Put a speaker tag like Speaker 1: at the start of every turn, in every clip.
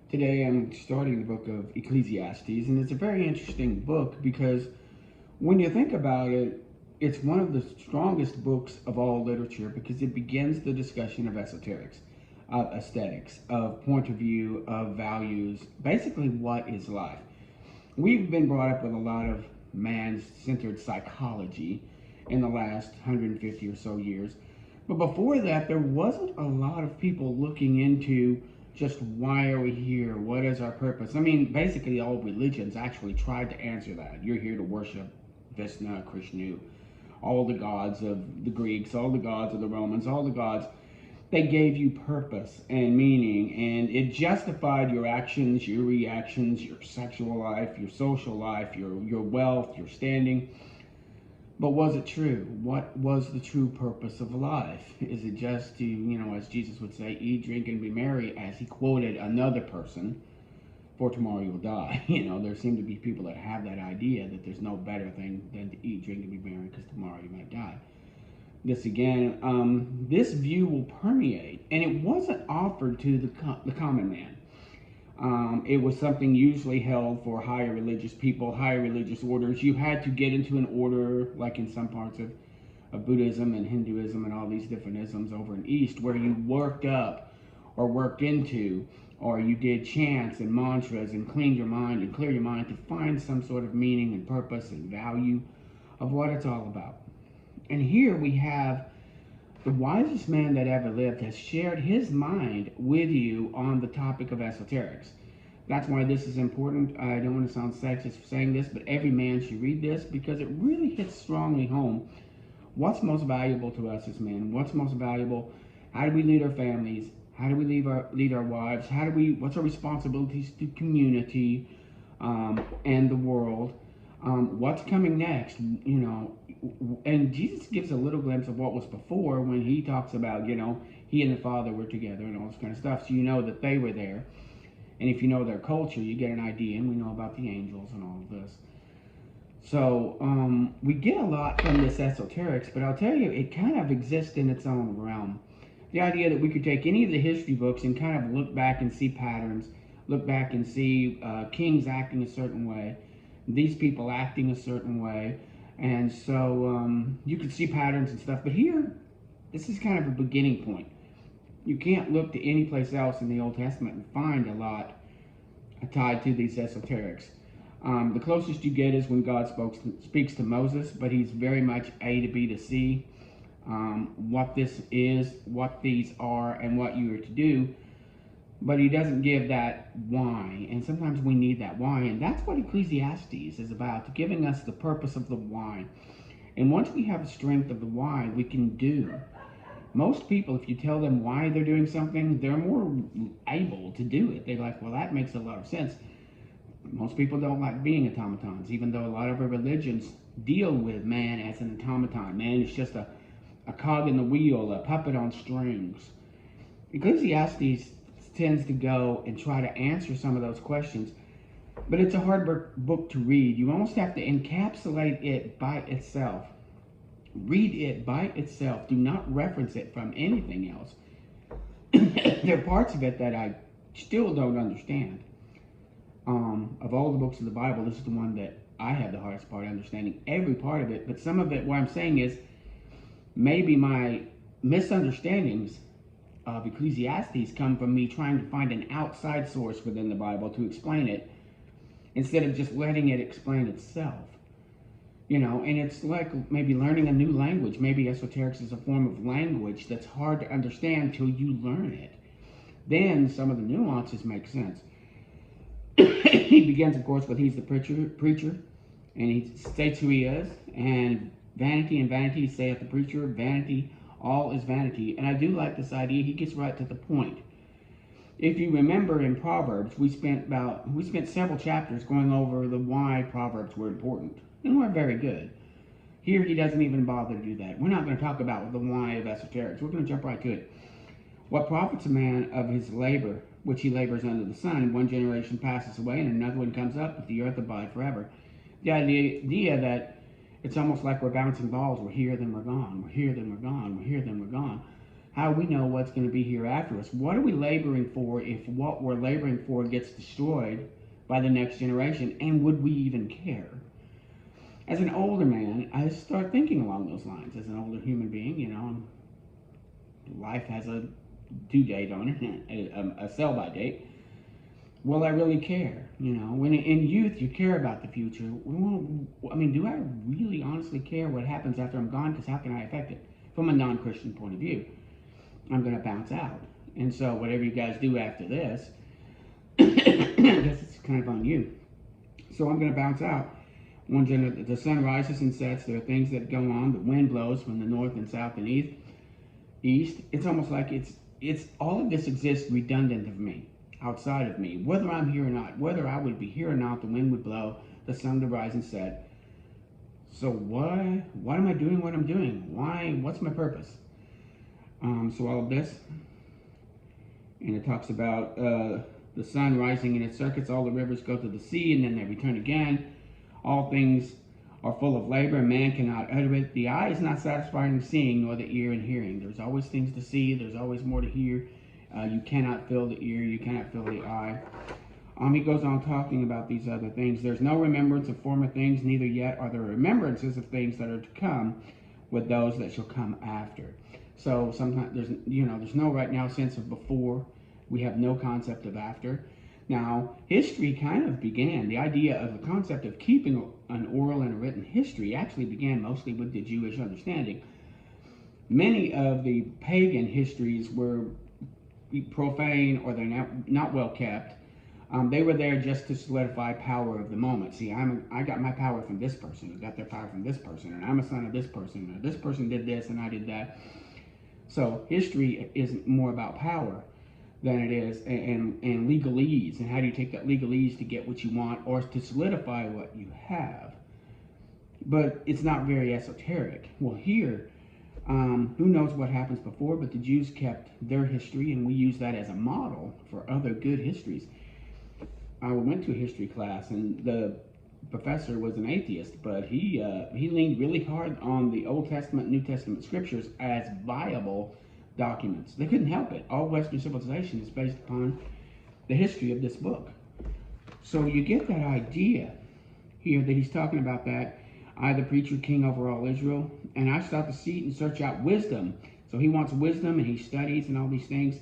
Speaker 1: Today I'm starting the book of Ecclesiastes, and it's a very interesting book because when you think about it, it's one of the strongest books of all literature because it begins the discussion of esoterics, of aesthetics, of point of view, of values, basically what is life. We've been brought up with a lot of man-centered psychology in the last 150 or so years. But before that, there wasn't a lot of people looking into just why are we here? What is our purpose? I mean, basically, all religions actually tried to answer that. You're here to worship Vishnu, Krishna, all the gods of the Greeks, all the gods of the Romans, all the gods. They gave you purpose and meaning, and it justified your actions, your reactions, your sexual life, your social life, your wealth, your standing. But was it true? What was the true purpose of life? Is it just to, as Jesus would say, eat, drink, and be merry, as he quoted another person, for tomorrow you'll die? There seem to be people that have that idea that there's no better thing than to eat, drink, and be merry because tomorrow you might die. This view will permeate, and it wasn't offered to the common man. It was something usually held for higher religious people, higher religious orders. You had to get into an order, like in some parts of Buddhism and Hinduism and all these different isms over in East, where you worked up or worked into, or you did chants and mantras and cleaned your mind and clear your mind to find some sort of meaning and purpose and value of what it's all about. And here we have the wisest man that ever lived has shared his mind with you on the topic of esoterics. That's why this is important. I don't want to sound sexist for saying this, but every man should read this because it really hits strongly home what's most valuable to us as men. What's most valuable? How do we lead our families? How do we lead our wives? What's our responsibilities to community and the world? What's coming next? And Jesus gives a little glimpse of what was before when he talks about, he and the Father were together and all this kind of stuff. So you know that they were there. And if you know their culture, you get an idea, and we know about the angels and all of this. So we get a lot from this esoterics, but I'll tell you, it kind of exists in its own realm. The idea that we could take any of the history books and kind of look back and see patterns, look back and see kings acting a certain way, these people acting a certain way, and so you could see patterns and stuff. But here, this is kind of a beginning point. You can't look to any place else in the Old Testament and find a lot tied to these esoterics. The closest you get is when God speaks to Moses, but he's very much A to B to C. What this is, what these are, and what you are to do. But he doesn't give that why, and sometimes we need that why, and that's what Ecclesiastes is about, giving us the purpose of the why. And once we have the strength of the why, we can do. Most people, if you tell them why they're doing something, they're more able to do it. They're like, well, that makes a lot of sense. Most people don't like being automatons, even though a lot of our religions deal with man as an automaton. Man is just a cog in the wheel, a puppet on strings. Ecclesiastes tends to go and try to answer some of those questions, but it's a hard book to read. You almost have to encapsulate it by itself. Read it by itself. Do not reference it from anything else. There are parts of it that I still don't understand. Of all the books of the Bible, this is the one that I have the hardest part understanding every part of it. But some of it, what I'm saying is, maybe my misunderstandings of Ecclesiastes come from me trying to find an outside source within the Bible to explain it, instead of just letting it explain itself. And it's like maybe learning a new language. Maybe esoterics is a form of language that's hard to understand till you learn it. Then some of the nuances make sense. He begins, of course, with he's the preacher, and he states who he is, and vanity saith the preacher, vanity, all is vanity. And I do like this idea. He gets right to the point. If you remember in Proverbs, we spent several chapters going over the why Proverbs were important, and we're very good. Here he doesn't even bother to do that. We're not going to talk about the why of esoterics. We're going to jump right to it. What profits a man of his labor, which he labors under the sun? One generation passes away, and another one comes up, but the earth abide forever. The idea that it's almost like we're bouncing balls. We're here, then we're gone. We're here, then we're gone. We're here, then we're gone. How do we know what's going to be here after us? What are we laboring for if what we're laboring for gets destroyed by the next generation? And would we even care? As an older man, I start thinking along those lines. As an older human being, life has a due date on it, a sell-by date. Will I really care? When in youth you care about the future. Do I really honestly care what happens after I'm gone? Because how can I affect it? From a non-Christian point of view, I'm going to bounce out. And so whatever you guys do after this, I guess it's kind of on you. So I'm going to bounce out. When the sun rises and sets, there are things that go on. The wind blows from the north and south and east. It's almost like it's all of this exists redundant of me, outside of me. Whether I'm here or not, whether I would be here or not, the wind would blow, the sun would rise and set. So why am I doing what I'm doing? What's my purpose? So all of this, and it talks about the sun rising in its circuits, all the rivers go to the sea, and then they return again. All things are full of labor, and man cannot utter it. The eye is not satisfied in seeing, nor the ear in hearing. There's always things to see. There's always more to hear. You cannot fill the ear. You cannot fill the eye. He goes on talking about these other things. There's no remembrance of former things, neither yet are there remembrances of things that are to come with those that shall come after. So sometimes there's no right now sense of before. We have no concept of after. Now, history kind of began, the idea of the concept of keeping an oral and a written history actually began mostly with the Jewish understanding. Many of the pagan histories were profane, or they're not well kept. They were there just to solidify power of the moment. See, I got my power from this person, who got their power from this person, and I'm a son of this person, or this person did this and I did that. So history is more about power than it is and legalese, and how do you take that legalese to get what you want or to solidify what you have. But it's not very esoteric. Well, here, who knows what happens before, but the Jews kept their history, and we use that as a model for other good histories. I went to a history class, and the professor was an atheist, but he leaned really hard on the Old Testament, New Testament scriptures as viable documents. They couldn't help it. All Western civilization is based upon the history of this book. So you get that idea here that he's talking about that. I, the preacher, king over all Israel, and I sought to seek and search out wisdom. So he wants wisdom, and he studies and all these things.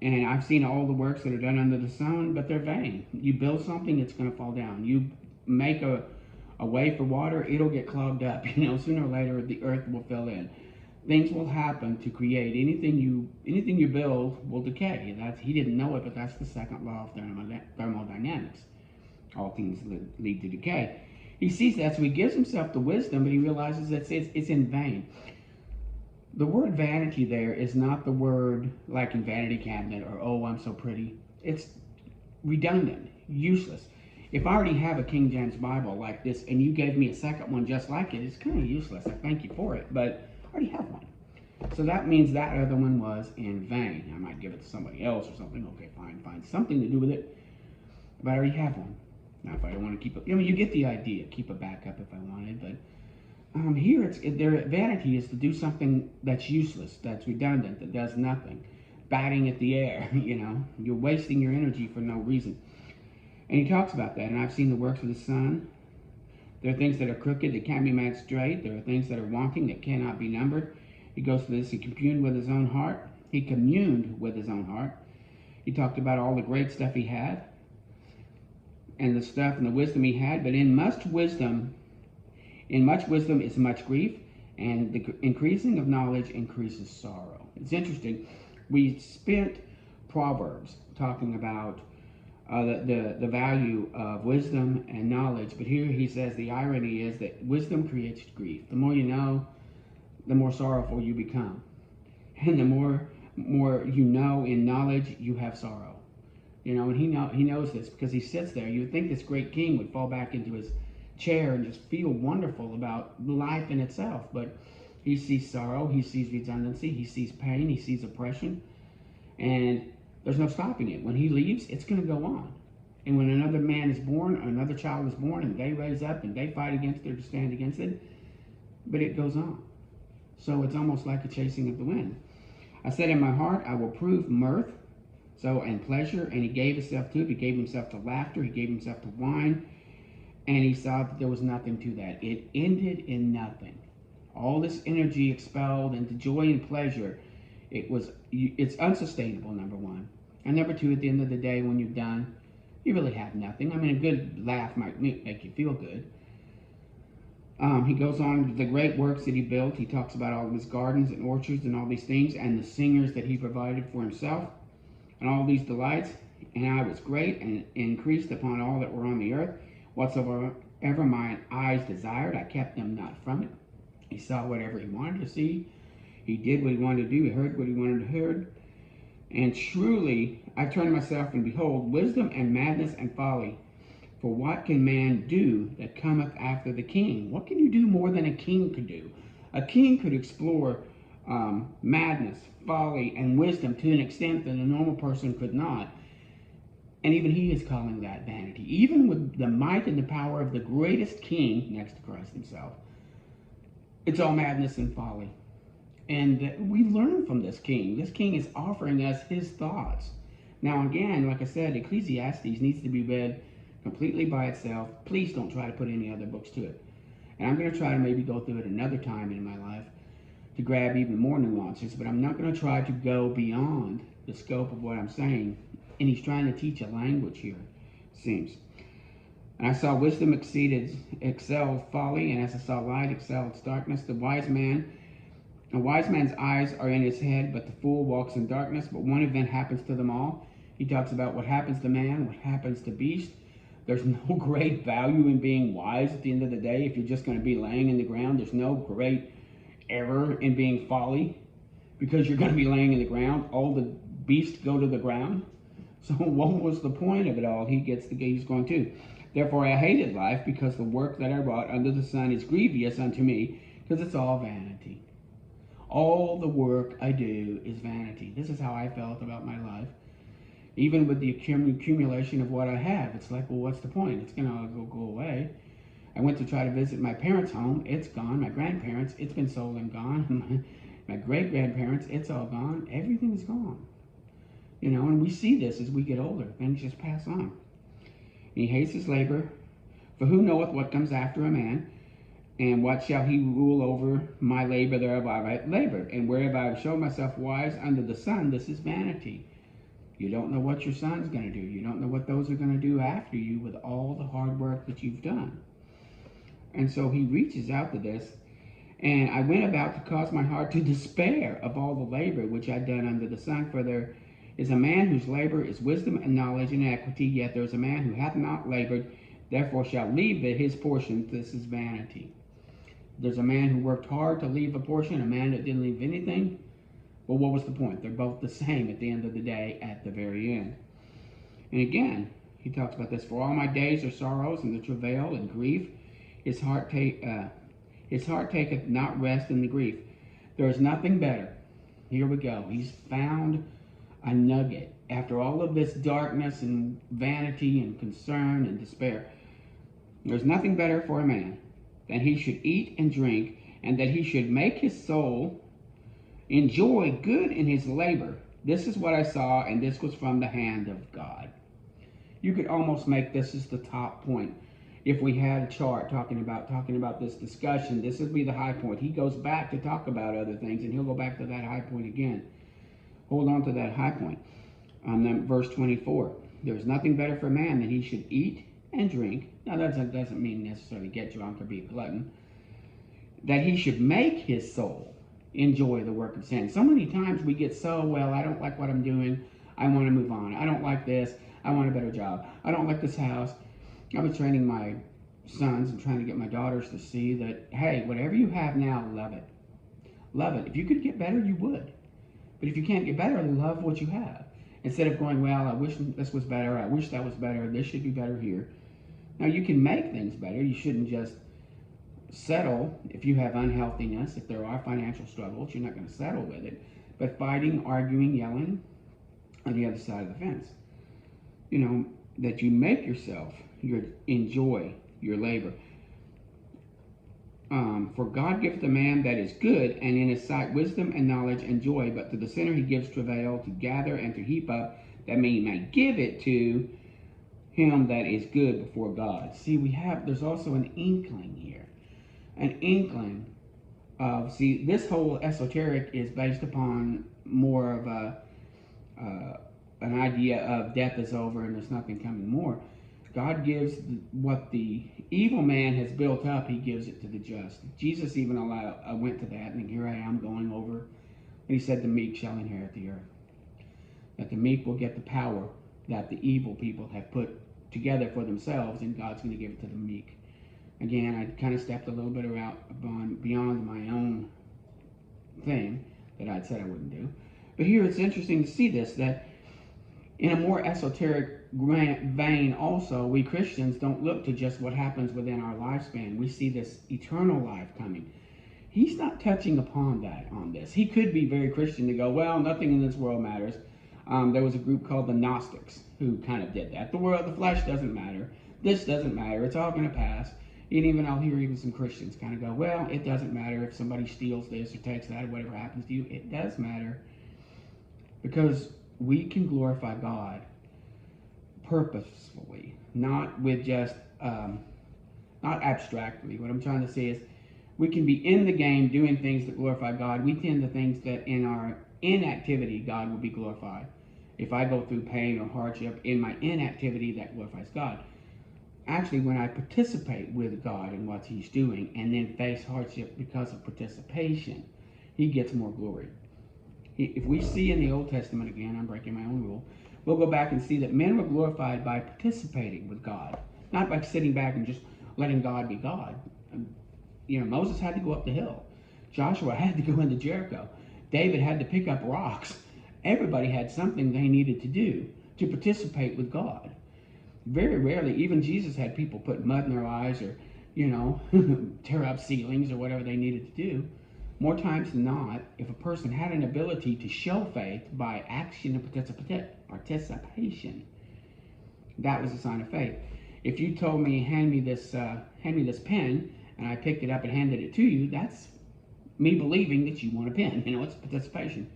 Speaker 1: And I've seen all the works that are done under the sun, but they're vain. You build something, it's going to fall down. You make a way for water, it'll get clogged up. Sooner or later, the earth will fill in. Things will happen to create anything you build will decay. He didn't know it, but that's the second law of thermodynamics. All things lead to decay. He sees that, so he gives himself the wisdom, but he realizes that it's in vain. The word vanity there is not the word like in vanity cabinet or, oh, I'm so pretty. It's redundant, useless. If I already have a King James Bible like this and you gave me a second one just like it, it's kind of useless. I thank you for it, but I already have one. So that means that other one was in vain. I might give it to somebody else or something. Okay, fine, find something to do with it, but I already have one. Now, if I don't want to keep it, you get the idea. Keep a backup if I wanted, but here, their vanity is to do something that's useless, that's redundant, that does nothing. Batting at the air, You're wasting your energy for no reason. And he talks about that, and I've seen the works of the sun. There are things that are crooked that can't be made straight. There are things that are wanting that cannot be numbered. He goes to this, he communed with his own heart. He talked about all the great stuff he had, and the stuff and the wisdom he had, but in much wisdom is much grief, and the increasing of knowledge increases sorrow. It's interesting. We spent Proverbs talking about the value of wisdom and knowledge, but here he says the irony is that wisdom creates grief. The more you know, the more sorrowful you become. And the more you know in knowledge, you have sorrow. And he knows this because he sits there. You would think this great king would fall back into his chair and just feel wonderful about life in itself, but he sees sorrow, he sees redundancy, he sees pain, he sees oppression, and there's no stopping it. When he leaves, it's going to go on. And when another man is born, another child is born, and they raise up and they fight against it or stand against it, but it goes on. So it's almost like a chasing of the wind. I said in my heart, I will prove mirth, so and pleasure, and he gave himself to it. He gave himself to laughter. He gave himself to wine, and he saw that there was nothing to that. It ended in nothing. All this energy expelled into joy and pleasure. It's unsustainable, number one. And number two, at the end of the day, when you're done, you really have nothing. I mean, a good laugh might make you feel good. He goes on with the great works that he built. He talks about all of his gardens and orchards and all these things, and the singers that he provided for himself, and all these delights. And I was great and increased upon all that were on the earth. Whatsoever my eyes desired, I kept them not from it. He saw whatever he wanted to see. He did what he wanted to do. He heard what he wanted to hear. And truly, I turned myself, and behold, wisdom and madness and folly. For what can man do that cometh after the king? What can you do more than a king could do? A king could explore madness, folly, and wisdom to an extent that a normal person could not. And even he is calling that vanity. Even with the might and the power of the greatest king, next to Christ himself, it's all madness and folly. And we learn from this king. This king is offering us his thoughts. Now again, like I said, Ecclesiastes needs to be read completely by itself. Please don't try to put any other books to it. And I'm going to try to maybe go through it another time in my life to grab even more nuances, but I'm not going to try to go beyond the scope of what I'm saying. And he's trying to teach a language here, it seems. And I saw wisdom excelled folly, and as I saw light excelled darkness. A wise man's eyes are in his head, but the fool walks in darkness. But one event happens to them all. He talks about what happens to man, what happens to beast. There's no great value in being wise at the end of the day. If you're just going to be laying in the ground, there's no great error in being folly, because you're going to be laying in the ground. All the beasts go to the ground. So what was the point of it all? He's going to. Therefore I hated life, because the work that I wrought under the sun is grievous unto me, because it's all vanity. All the work I do is vanity. This is how I felt about my life. Even with the accumulation of what I have, it's like, well, what's the point? It's going to go away. I went to try to visit my parents' home. It's gone. My grandparents, it's been sold and gone. My great-grandparents, it's all gone. Everything's gone. You know, and we see this as we get older. Things just pass on. He hates his labor. For who knoweth what comes after a man? And what shall he rule over my labor thereof I have labored? And wherever I have shown myself wise under the sun, this is vanity. You don't know what your son's going to do. You don't know what those are going to do after you with all the hard work that you've done. And so he reaches out to this. And I went about to cause my heart to despair of all the labor which I'd done under the sun. For there is a man whose labor is wisdom and knowledge and equity. Yet there is a man who hath not labored, therefore shall leave his portion. This is vanity. There's a man who worked hard to leave a portion, a man that didn't leave anything. Well, what was the point? They're both the same at the end of the day, at the very end. And again, he talks about this. For all my days are sorrows and the travail and grief. His heart taketh not rest in the grief. There is nothing better. Here we go. He's found a nugget. After all of this darkness and vanity and concern and despair, there's nothing better for a man than he should eat and drink, and that he should make his soul enjoy good in his labor. This is what I saw, and this was from the hand of God. You could almost make this as the top point. If we had a chart talking about this discussion, this would be the high point. He goes back to talk about other things, and he'll go back to that high point again. Hold on to that high point. Verse 24. There's nothing better for man than he should eat and drink. Now that doesn't mean necessarily get drunk or be a glutton. That he should make his soul enjoy the work of sin. So many times we get so, well, I don't like what I'm doing. I want to move on. I don't like this. I want a better job. I don't like this house. I was training my sons and trying to get my daughters to see that, hey, whatever you have now, love it. Love it. If you could get better, you would. But if you can't get better, love what you have. Instead of going, well, I wish this was better. I wish that was better. This should be better here. Now, you can make things better. You shouldn't just settle if you have unhealthiness. If there are financial struggles, you're not going to settle with it. But fighting, arguing, yelling on the other side of the fence. You know, that you make yourself enjoy your labor. For God giveth a man that is good, and in his sight wisdom and knowledge and joy, but to the sinner he gives travail to gather and to heap up, that he may give it to him that is good before God. See, there's also an inkling here. An inkling of, see, this whole esoteric is based upon more of an idea of death is over and there's nothing coming more. God gives what the evil man has built up, he gives it to the just. Jesus even went to that, and here I am going over. And he said, the meek shall inherit the earth. That the meek will get the power that the evil people have put together for themselves, and God's going to give it to the meek. Again, I kind of stepped a little bit beyond my own thing that I'd said I wouldn't do. But here it's interesting to see this, that in a more esoteric vein also, we Christians don't look to just what happens within our lifespan. We see this eternal life coming. He's not touching upon that on this. He could be very Christian to go, well, nothing in this world matters. There was a group called the Gnostics who kind of did that. The flesh doesn't matter. This doesn't matter. It's all going to pass. And even I'll hear even some Christians kind of go, well, it doesn't matter if somebody steals this or takes that or whatever happens to you. It does matter, because we can glorify God purposefully, not with just, not abstractly. What I'm trying to say is we can be in the game doing things that glorify God. We tend to think that in our inactivity, God will be glorified. If I go through pain or hardship in my inactivity, that glorifies God. Actually, when I participate with God in what he's doing and then face hardship because of participation, he gets more glory. If we see in the Old Testament, again, I'm breaking my own rule, we'll go back and see that men were glorified by participating with God, not by sitting back and just letting God be God. Moses had to go up the hill. Joshua had to go into Jericho. David had to pick up rocks. Everybody had something they needed to do to participate with God. Very rarely, even Jesus had people put mud in their eyes or, tear up ceilings or whatever they needed to do. More times than not, if a person had an ability to show faith by action and participation, that was a sign of faith. If you told me, hand me this pen, and I picked it up and handed it to you, that's me believing that you want a pen. It's participation.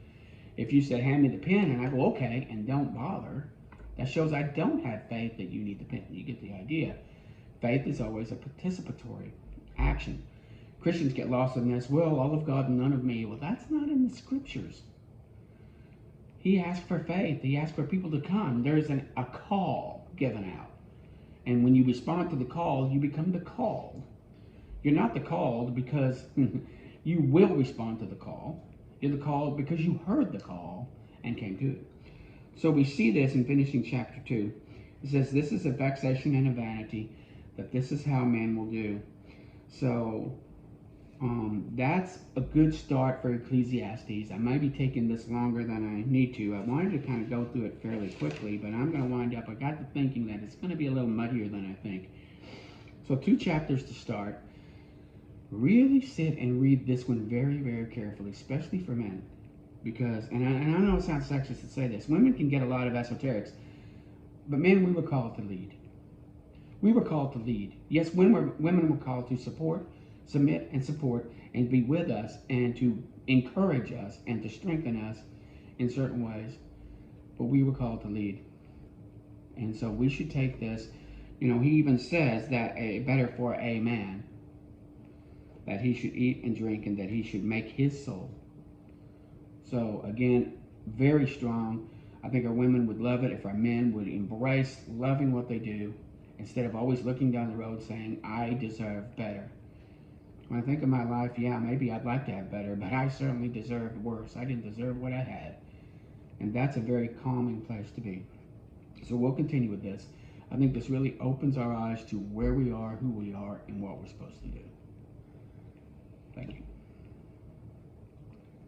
Speaker 1: If you said, hand me the pen, and I go, okay, and don't bother, that shows I don't have faith that you need the pen. You get the idea. Faith is always a participatory action. Christians get lost in this, well, all of God and none of me. Well, that's not in the scriptures. He asked for faith. He asked for people to come. There's a call given out. And when you respond to the call, you become the called. You're not the called because you will respond to the call. You're the called because you heard the call and came to it. So we see this in finishing chapter 2. It says, this is a vexation and a vanity, that this is how men will do. So that's a good start for Ecclesiastes. I might be taking this longer than I need to. I wanted to kind of go through it fairly quickly, but I'm going to wind up, I got to thinking that it's going to be a little muddier than I think. So 2 chapters to start. Really sit and read this one very, very carefully, especially for men. Because, and I know it sounds sexist to say this, women can get a lot of esoterics, but men, we were called to lead. We were called to lead. Yes, women were called to submit and support, and be with us, and to encourage us, and to strengthen us in certain ways. But we were called to lead. And so we should take this, he even says that better for a man, that he should eat and drink, and that he should make his soul. So again, very strong. I think our women would love it if our men would embrace loving what they do instead of always looking down the road saying, I deserve better. When I think of my life, yeah, maybe I'd like to have better, but I certainly deserved worse. I didn't deserve what I had. And that's a very calming place to be. So we'll continue with this. I think this really opens our eyes to where we are, who we are, and what we're supposed to do. Thank you.